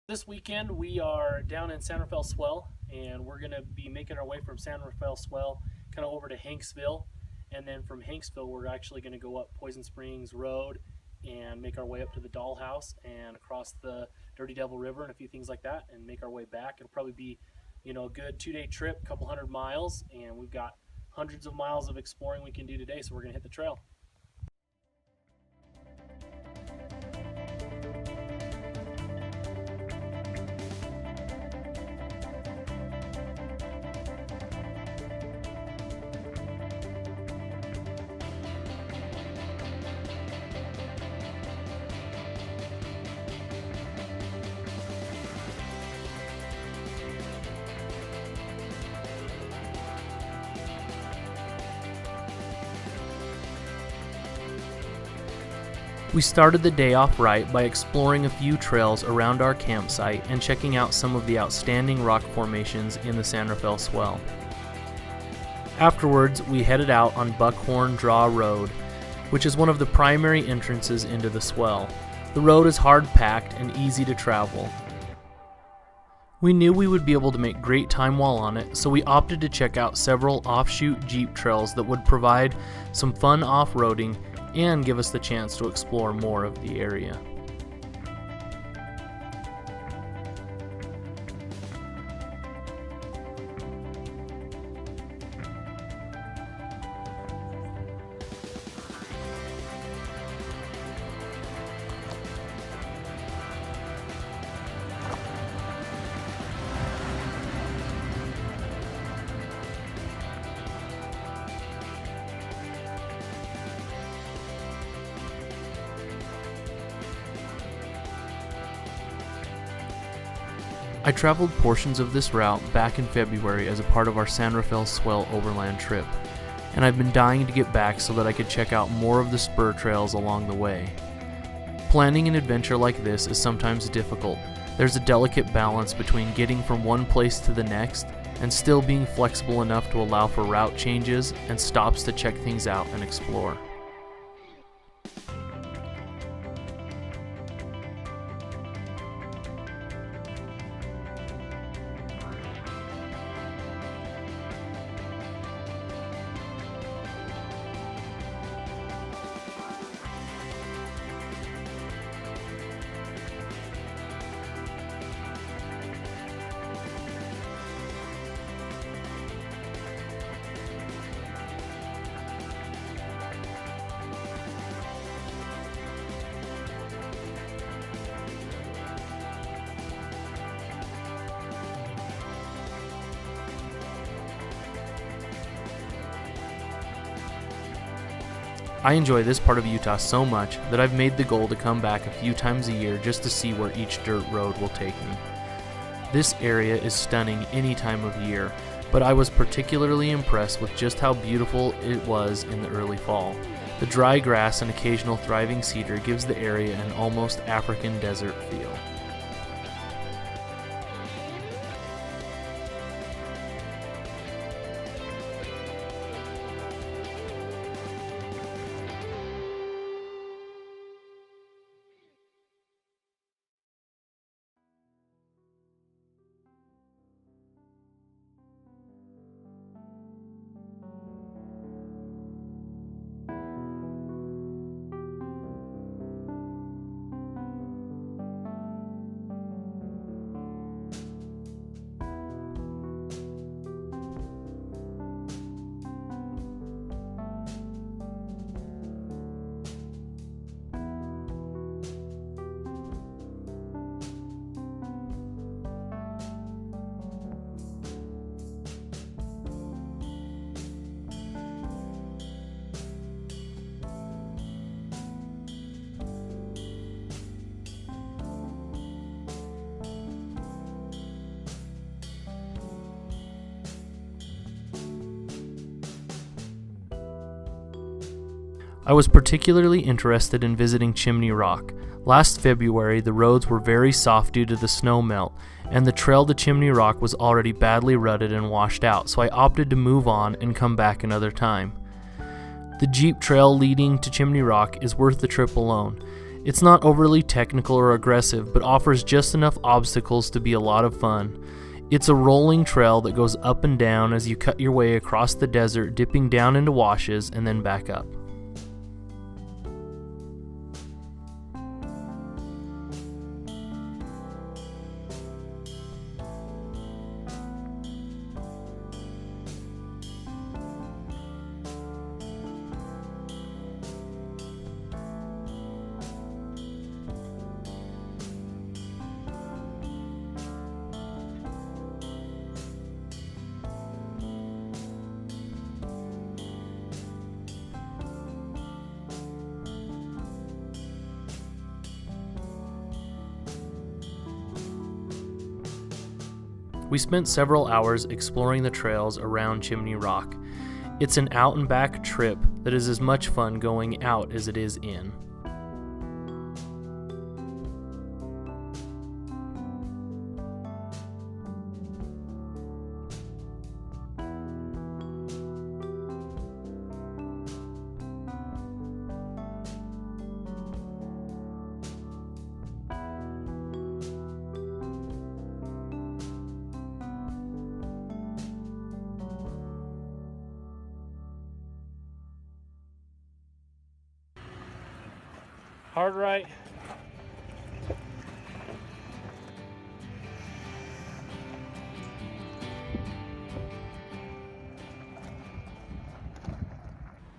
This weekend we are down in San Rafael Swell, and we're going to be making our way from San Rafael Swell kind of over to Hanksville, and then from Hanksville we're actually going to go up Poison Springs Road and make our way up to the Dollhouse and across the Dirty Devil River and a few things like that, and make our way back. It'll probably be, a good 2-day trip, a couple hundred miles, and we've got hundreds of miles of exploring we can do today, so we're going to hit the trail. We started the day off right by exploring a few trails around our campsite and checking out some of the outstanding rock formations in the San Rafael Swell. Afterwards, we headed out on Buckhorn Draw Road, which is one of the primary entrances into the swell. The road is hard-packed and easy to travel. We knew we would be able to make great time while on it, so we opted to check out several offshoot jeep trails that would provide some fun off-roading and give us the chance to explore more of the area. I traveled portions of this route back in February as a part of our San Rafael Swell Overland trip, and I've been dying to get back so that I could check out more of the spur trails along the way. Planning an adventure like this is sometimes difficult. There's a delicate balance between getting from one place to the next and still being flexible enough to allow for route changes and stops to check things out and explore. I enjoy this part of Utah so much that I've made the goal to come back a few times a year just to see where each dirt road will take me. This area is stunning any time of year, but I was particularly impressed with just how beautiful it was in the early fall. The dry grass and occasional thriving cedar gives the area an almost African desert feel. I was particularly interested in visiting Chimney Rock. Last February, the roads were very soft due to the snow melt, and the trail to Chimney Rock was already badly rutted and washed out, so I opted to move on and come back another time. The Jeep trail leading to Chimney Rock is worth the trip alone. It's not overly technical or aggressive, but offers just enough obstacles to be a lot of fun. It's a rolling trail that goes up and down as you cut your way across the desert, dipping down into washes and then back up. We spent several hours exploring the trails around Chimney Rock. It's an out and back trip that is as much fun going out as it is in. Hard right.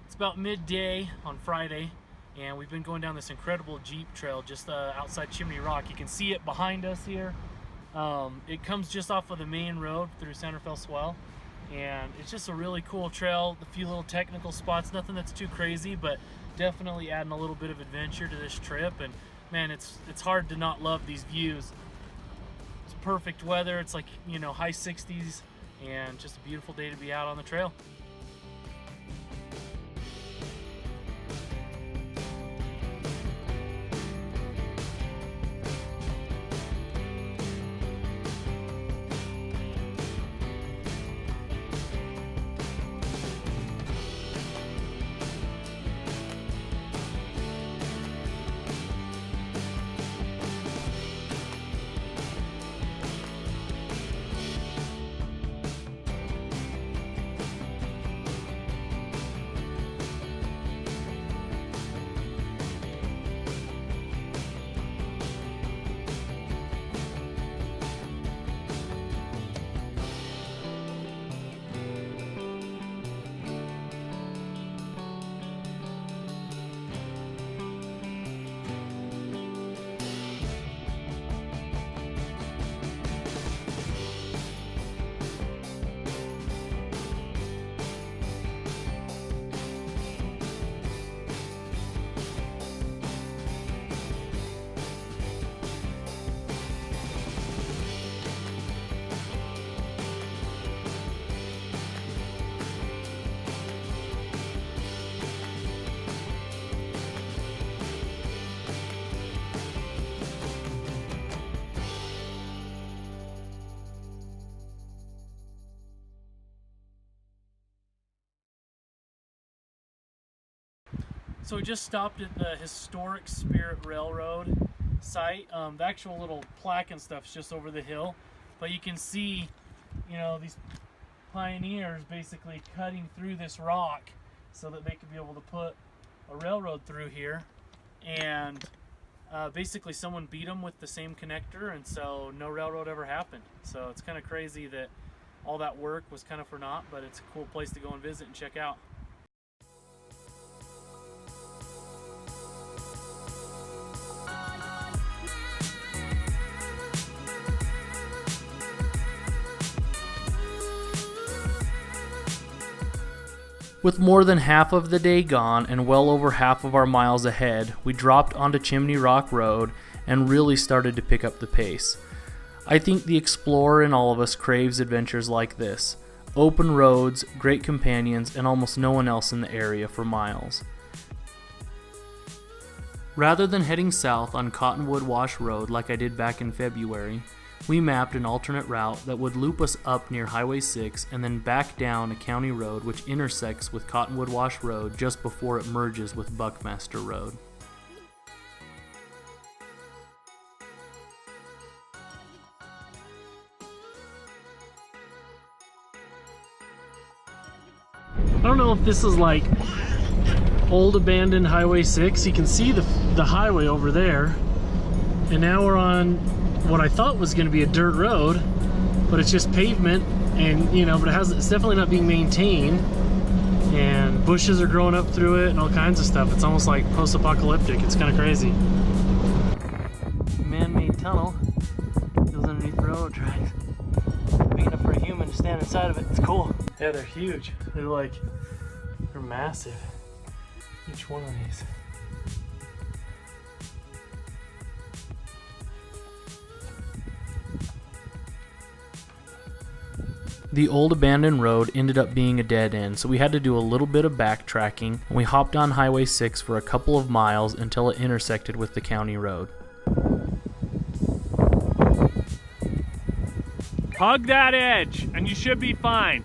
It's about midday on Friday, and we've been going down this incredible Jeep trail just outside Chimney Rock. You can see it behind us here. It comes just off of the main road through San Rafael Swell, and it's just a really cool trail. A few little technical spots, nothing that's too crazy, but definitely adding a little bit of adventure to this trip. And man, it's hard to not love these views. It's perfect weather. It's like, you know, high 60s, and just a beautiful day to be out on the trail. So we just stopped at the historic Spirit Railroad site. The actual little plaque and stuff is just over the hill, but you can see, you know, these pioneers basically cutting through this rock so that they could be able to put a railroad through here. And basically someone beat them with the same connector, and so no railroad ever happened. So it's kind of crazy that all that work was kind of for naught, but it's a cool place to go and visit and check out. With more than half of the day gone and well over half of our miles ahead, we dropped onto Chimney Rock Road and really started to pick up the pace. I think the explorer in all of us craves adventures like this. Open roads, great companions, and almost no one else in the area for miles. Rather than heading south on Cottonwood Wash Road like I did back in February, we mapped an alternate route that would loop us up near Highway 6 and then back down a county road which intersects with Cottonwood Wash Road just before it merges with Buckmaster Road. I don't know if this is like old abandoned Highway 6. You can see the highway over there. And now we're on what I thought was going to be a dirt road, but it's just pavement, and you know, but it's definitely not being maintained. And bushes are growing up through it and all kinds of stuff. It's almost like post-apocalyptic. It's kind of crazy. Man-made tunnel goes underneath the railroad tracks. Big enough for a human to stand inside of it. It's cool. Yeah, they're huge. They're massive. Each one of these. The old abandoned road ended up being a dead end, so we had to do a little bit of backtracking, and we hopped on Highway 6 for a couple of miles until it intersected with the county road. Hug that edge, and you should be fine.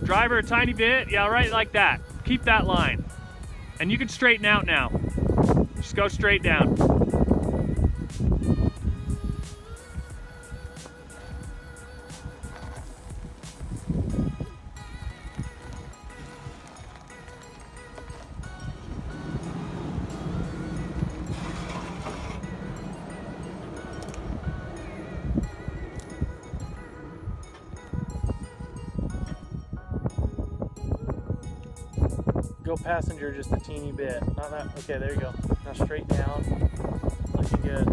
Drive her a tiny bit, yeah, right like that. Keep that line. And you can straighten out now. Just go straight down. Go passenger just a teeny bit. Not that. Okay, there you go. Now straight down. Looking good.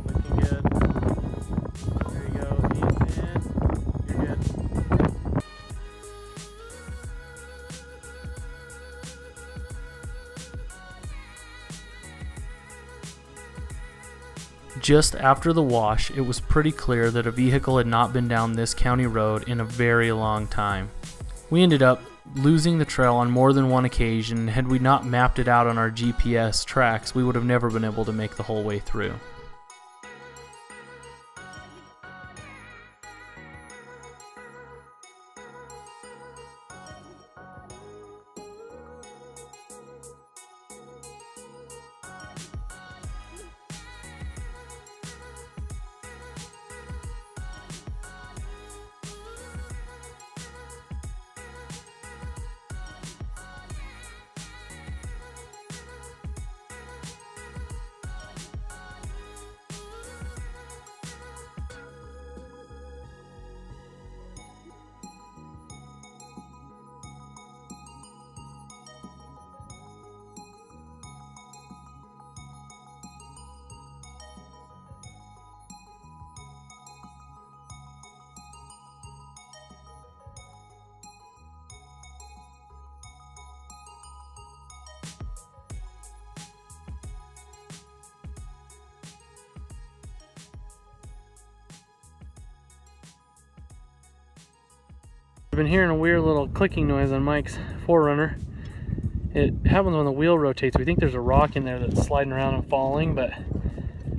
Looking good. There you go. Ease in. You're good. Just after the wash, it was pretty clear that a vehicle had not been down this county road in a very long time. We ended up losing the trail on more than one occasion, and had we not mapped it out on our GPS tracks, we would have never been able to make the whole way through. I've been hearing a weird little clicking noise on Mike's 4Runner. It happens when the wheel rotates. We think there's a rock in there that's sliding around and falling, but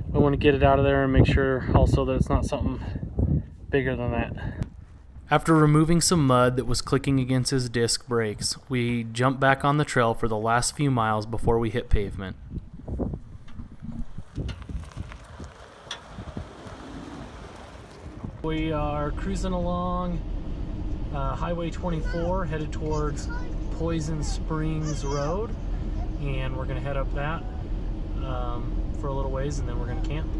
we want to get it out of there and make sure also that it's not something bigger than that. After removing some mud that was clicking against his disc brakes, we jumped back on the trail for the last few miles before we hit pavement. We are cruising along Highway 24 headed towards Poison Springs Road, and we're going to head up that for a little ways, and then we're going to camp.